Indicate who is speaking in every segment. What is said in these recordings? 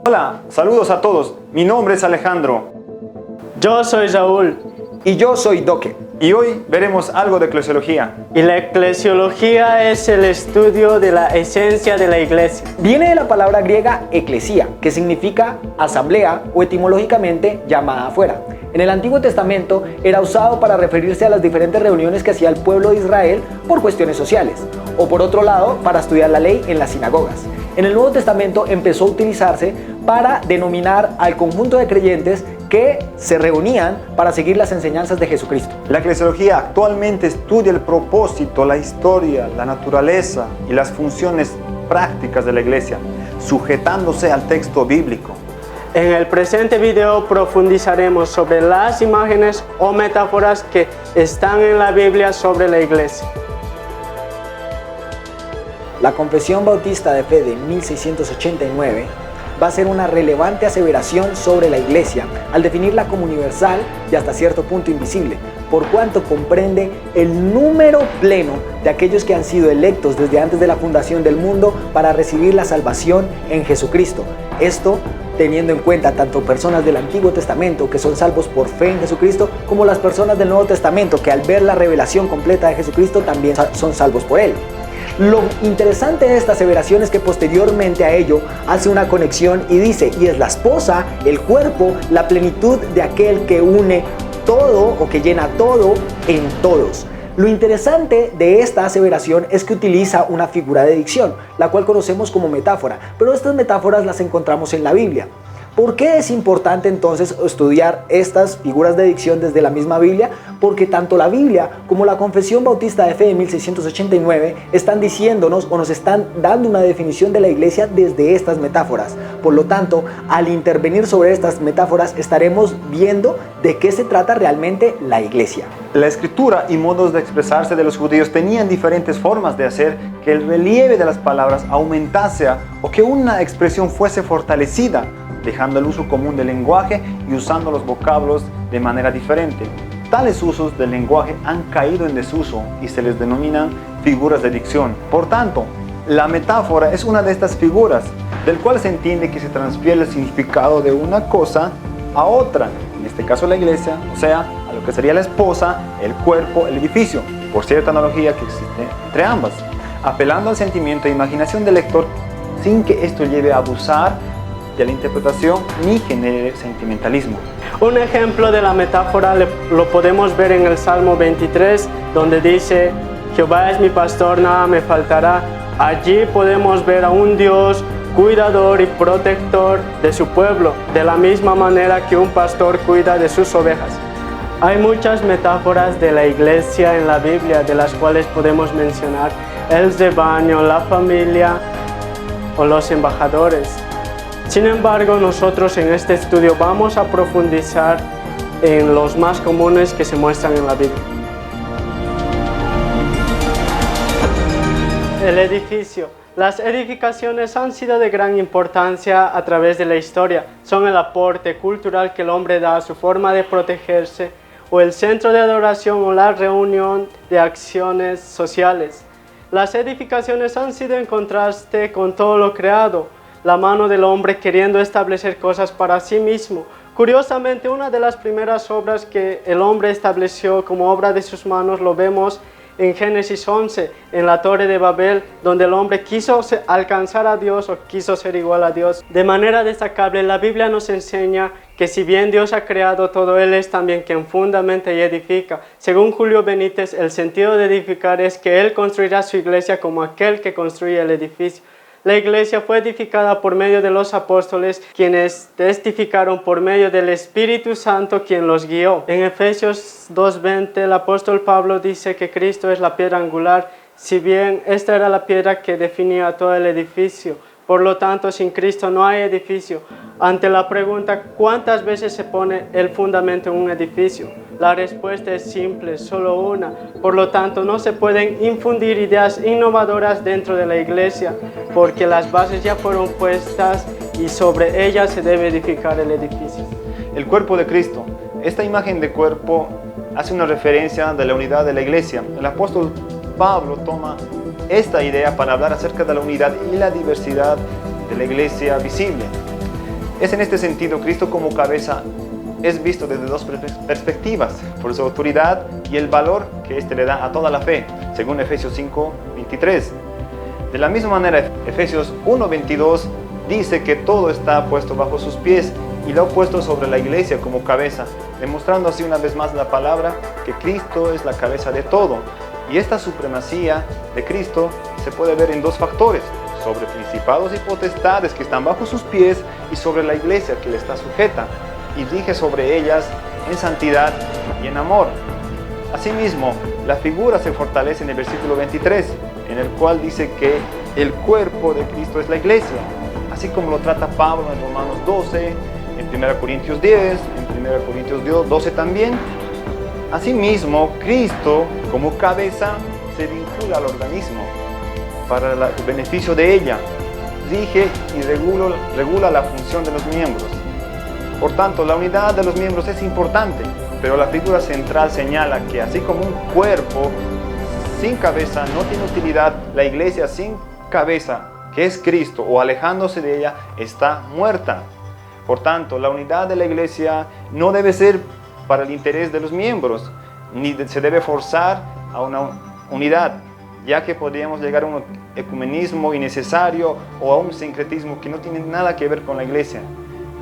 Speaker 1: Hola, saludos a todos. Mi nombre es Alejandro.
Speaker 2: Yo soy Raúl.
Speaker 3: Y yo soy Doque.
Speaker 1: Y hoy veremos algo de eclesiología.
Speaker 2: Y la eclesiología es el estudio de la esencia de la iglesia.
Speaker 3: Viene de la palabra griega eclesia, que significa asamblea o etimológicamente llamada afuera. En el Antiguo Testamento era usado para referirse a las diferentes reuniones que hacía el pueblo de Israel por cuestiones sociales, o por otro lado, para estudiar la ley en las sinagogas. En el Nuevo Testamento empezó a utilizarse para denominar al conjunto de creyentes que se reunían para seguir las enseñanzas de Jesucristo.
Speaker 1: La eclesiología actualmente estudia el propósito, la historia, la naturaleza y las funciones prácticas de la iglesia, sujetándose al texto bíblico.
Speaker 2: En el presente video profundizaremos sobre las imágenes o metáforas que están en la Biblia sobre la iglesia.
Speaker 3: La Confesión Bautista de Fe de 1689 va a ser una relevante aseveración sobre la Iglesia al definirla como universal y hasta cierto punto invisible, por cuanto comprende el número pleno de aquellos que han sido electos desde antes de la fundación del mundo para recibir la salvación en Jesucristo. Esto teniendo en cuenta tanto personas del Antiguo Testamento que son salvos por fe en Jesucristo, como las personas del Nuevo Testamento que al ver la revelación completa de Jesucristo también son salvos por Él. Lo interesante de esta aseveración es que posteriormente a ello hace una conexión y dice, y es la esposa, el cuerpo, la plenitud de aquel que une todo o que llena todo en todos. Lo interesante de esta aseveración es que utiliza una figura de dicción, la cual conocemos como metáfora, pero estas metáforas las encontramos en la Biblia. ¿Por qué es importante entonces estudiar estas figuras de dicción desde la misma Biblia? Porque tanto la Biblia como la Confesión Bautista de Fe de 1689 están diciéndonos o nos están dando una definición de la iglesia desde estas metáforas. Por lo tanto, al intervenir sobre estas metáforas estaremos viendo de qué se trata realmente la iglesia.
Speaker 1: La escritura y modos de expresarse de los judíos tenían diferentes formas de hacer que el relieve de las palabras aumentase o que una expresión fuese fortalecida, dejando el uso común del lenguaje y usando los vocablos de manera diferente. Tales usos del lenguaje han caído en desuso y se les denominan figuras de dicción. Por tanto, la metáfora es una de estas figuras, del cual se entiende que se transfiere el significado de una cosa a otra, en este caso la iglesia, o sea, a lo que sería la esposa, el cuerpo, el edificio, por cierta analogía que existe entre ambas, apelando al sentimiento e imaginación del lector sin que esto lleve a abusar de la interpretación ni genere sentimentalismo.
Speaker 2: Un ejemplo de la metáfora lo podemos ver en el Salmo 23, donde dice: Jehová es mi pastor, nada me faltará. Allí podemos ver a un Dios cuidador y protector de su pueblo, de la misma manera que un pastor cuida de sus ovejas. Hay muchas metáforas de la iglesia en la Biblia, de las cuales podemos mencionar el rebaño, la familia o los embajadores. Sin embargo, nosotros en este estudio vamos a profundizar en los más comunes que se muestran en la Biblia. El edificio. Las edificaciones han sido de gran importancia a través de la historia. Son el aporte cultural que el hombre da a su forma de protegerse, o el centro de adoración o la reunión de acciones sociales. Las edificaciones han sido en contraste con todo lo creado, la mano del hombre queriendo establecer cosas para sí mismo. Curiosamente, una de las primeras obras que el hombre estableció como obra de sus manos lo vemos en Génesis 11, en la Torre de Babel, donde el hombre quiso alcanzar a Dios o quiso ser igual a Dios. De manera destacable, la Biblia nos enseña que si bien Dios ha creado todo, Él es también quien fundamenta y edifica. Según Julio Benítez, el sentido de edificar es que Él construirá su iglesia como aquel que construye el edificio. La iglesia fue edificada por medio de los apóstoles, quienes testificaron por medio del Espíritu Santo, quien los guió. En Efesios 2:20, el apóstol Pablo dice que Cristo es la piedra angular, si bien esta era la piedra que definía todo el edificio. Por lo tanto, sin Cristo no hay edificio. Ante la pregunta, ¿cuántas veces se pone el fundamento en un edificio? La respuesta es simple, solo una. Por lo tanto, no se pueden infundir ideas innovadoras dentro de la iglesia, porque las bases ya fueron puestas y sobre ellas se debe edificar el edificio.
Speaker 1: El cuerpo de Cristo. Esta imagen de cuerpo hace una referencia de la unidad de la iglesia. El apóstol Pablo toma esta idea para hablar acerca de la unidad y la diversidad de la iglesia visible. Es en este sentido, Cristo como cabeza es visto desde dos perspectivas, por su autoridad y el valor que éste le da a toda la fe, según Efesios 5:23. De la misma manera, Efesios 1:22 dice que todo está puesto bajo sus pies y lo ha puesto sobre la iglesia como cabeza, demostrando así una vez más la palabra que Cristo es la cabeza de todo. Y esta supremacía de Cristo se puede ver en dos factores: sobre principados y potestades que están bajo sus pies y sobre la iglesia que le está sujeta y rige sobre ellas en santidad y en amor. Asimismo, la figura se fortalece en el versículo 23, en el cual dice que el cuerpo de Cristo es la iglesia, así como lo trata Pablo en Romanos 12, en 1 Corintios 10, en 1 Corintios 12 también. Asimismo, Cristo como cabeza se vincula al organismo para el beneficio de ella, rige y regula la función de los miembros. Por tanto, la unidad de los miembros es importante, pero la figura central señala que así como un cuerpo sin cabeza no tiene utilidad, la iglesia sin cabeza, que es Cristo, o alejándose de ella, está muerta. Por tanto, la unidad de la iglesia no debe ser para el interés de los miembros, ni se debe forzar a una unidad, ya que podríamos llegar a un ecumenismo innecesario o a un sincretismo que no tiene nada que ver con la iglesia.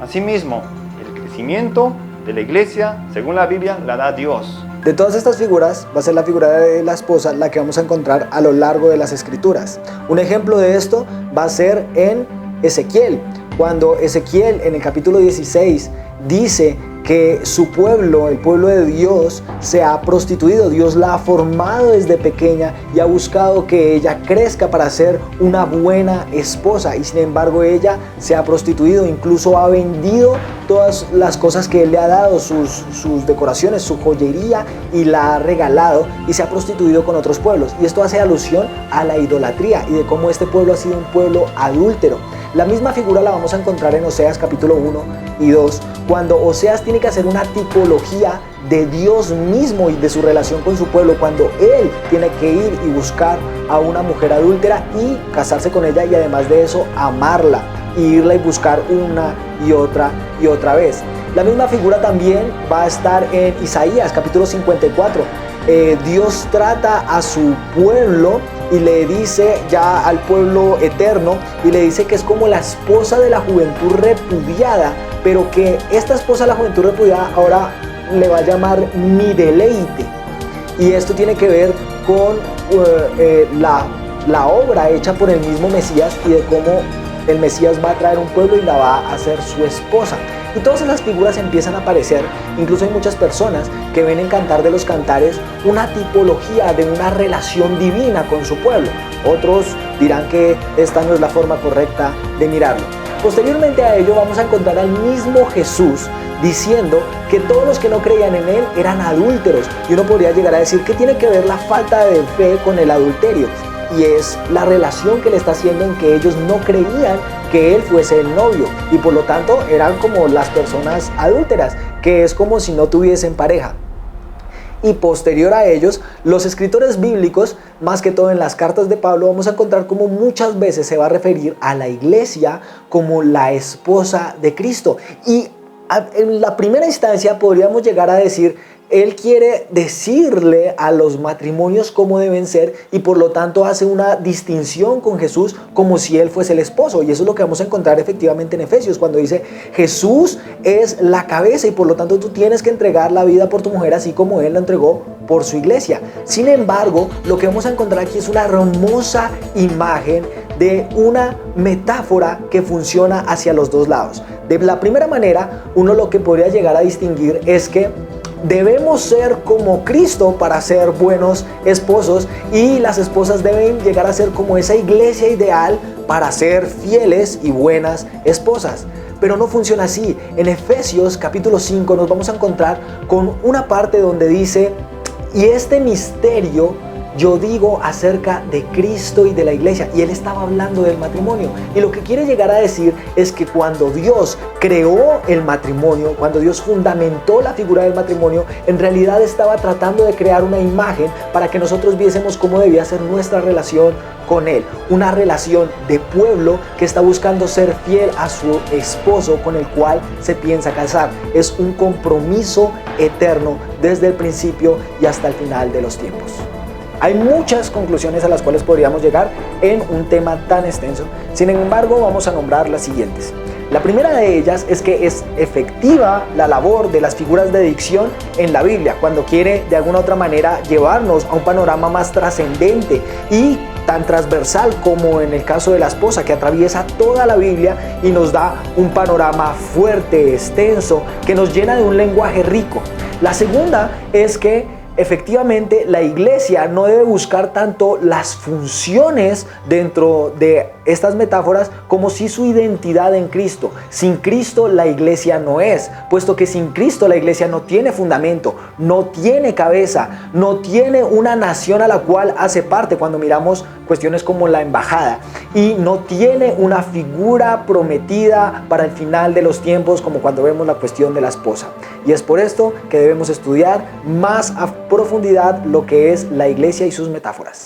Speaker 1: Asimismo, el crecimiento de la iglesia, según la Biblia, la da Dios.
Speaker 3: De todas estas figuras, va a ser la figura de la esposa la que vamos a encontrar a lo largo de las Escrituras. Un ejemplo de esto va a ser en Ezequiel, cuando Ezequiel en el capítulo 16 dice que su pueblo, el pueblo de Dios, se ha prostituido. Dios la ha formado desde pequeña y ha buscado que ella crezca para ser una buena esposa, y sin embargo ella se ha prostituido, incluso ha vendido todas las cosas que Él le ha dado, sus decoraciones, su joyería, y la ha regalado y se ha prostituido con otros pueblos. Y esto hace alusión a la idolatría y de cómo este pueblo ha sido un pueblo adúltero. La misma figura la vamos a encontrar en Oseas capítulo 1 y 2, cuando Oseas tiene que hacer una tipología de Dios mismo y de su relación con su pueblo, cuando Él tiene que ir y buscar a una mujer adúltera y casarse con ella, y además de eso amarla, e irla y buscar una y otra vez. La misma figura también va a estar en Isaías capítulo 54. Dios trata a su pueblo y le dice ya al pueblo eterno, y le dice que es como la esposa de la juventud repudiada, pero que esta esposa de la juventud repudiada ahora le va a llamar mi deleite. Y esto tiene que ver con la obra hecha por el mismo Mesías, y de cómo el Mesías va a traer un pueblo y la va a hacer su esposa. Y todas esas figuras empiezan a aparecer. Incluso hay muchas personas que ven en Cantar de los Cantares una tipología de una relación divina con su pueblo. Otros dirán que esta no es la forma correcta de mirarlo. Posteriormente a ello vamos a encontrar al mismo Jesús diciendo que todos los que no creían en Él eran adúlteros. Y uno podría llegar a decir, ¿qué tiene que ver la falta de fe con el adulterio? Y es la relación que le está haciendo en que ellos no creían que Él fuese el novio, y por lo tanto eran como las personas adúlteras, que es como si no tuviesen pareja. Y posterior a ellos, los escritores bíblicos, más que todo en las cartas de Pablo, vamos a encontrar como muchas veces se va a referir a la iglesia como la esposa de Cristo. Y en la primera instancia podríamos llegar a decir, Él quiere decirle a los matrimonios cómo deben ser, y por lo tanto hace una distinción con Jesús como si Él fuese el esposo. Y eso es lo que vamos a encontrar efectivamente en Efesios, cuando dice Jesús es la cabeza y por lo tanto tú tienes que entregar la vida por tu mujer así como Él la entregó por su iglesia. Sin embargo, lo que vamos a encontrar aquí es una hermosa imagen de una metáfora que funciona hacia los dos lados. De la primera manera, uno lo que podría llegar a distinguir es que debemos ser como Cristo para ser buenos esposos, y las esposas deben llegar a ser como esa iglesia ideal para ser fieles y buenas esposas. Pero no funciona así. En Efesios capítulo 5 nos vamos a encontrar con una parte donde dice, y este misterio yo digo acerca de Cristo y de la iglesia. Y él estaba hablando del matrimonio. Y lo que quiere llegar a decir es que cuando Dios creó el matrimonio, cuando Dios fundamentó la figura del matrimonio, en realidad estaba tratando de crear una imagen para que nosotros viésemos cómo debía ser nuestra relación con Él. Una relación de pueblo que está buscando ser fiel a su esposo con el cual se piensa casar. Es un compromiso eterno desde el principio y hasta el final de los tiempos. Hay muchas conclusiones a las cuales podríamos llegar en un tema tan extenso. Sin embargo, vamos a nombrar las siguientes. La primera de ellas es que es efectiva la labor de las figuras de dicción en la Biblia, cuando quiere de alguna u otra manera llevarnos a un panorama más trascendente y tan transversal como en el caso de la esposa, que atraviesa toda la Biblia y nos da un panorama fuerte, extenso, que nos llena de un lenguaje rico. La segunda es que efectivamente la iglesia no debe buscar tanto las funciones dentro de estas metáforas como si su identidad en Cristo. Sin Cristo la iglesia no es, puesto que sin Cristo la iglesia no tiene fundamento, no tiene cabeza, no tiene una nación a la cual hace parte cuando miramos cuestiones como la embajada, y no tiene una figura prometida para el final de los tiempos como cuando vemos la cuestión de la esposa. Y es por esto que debemos estudiar más a profundidad lo que es la iglesia y sus metáforas.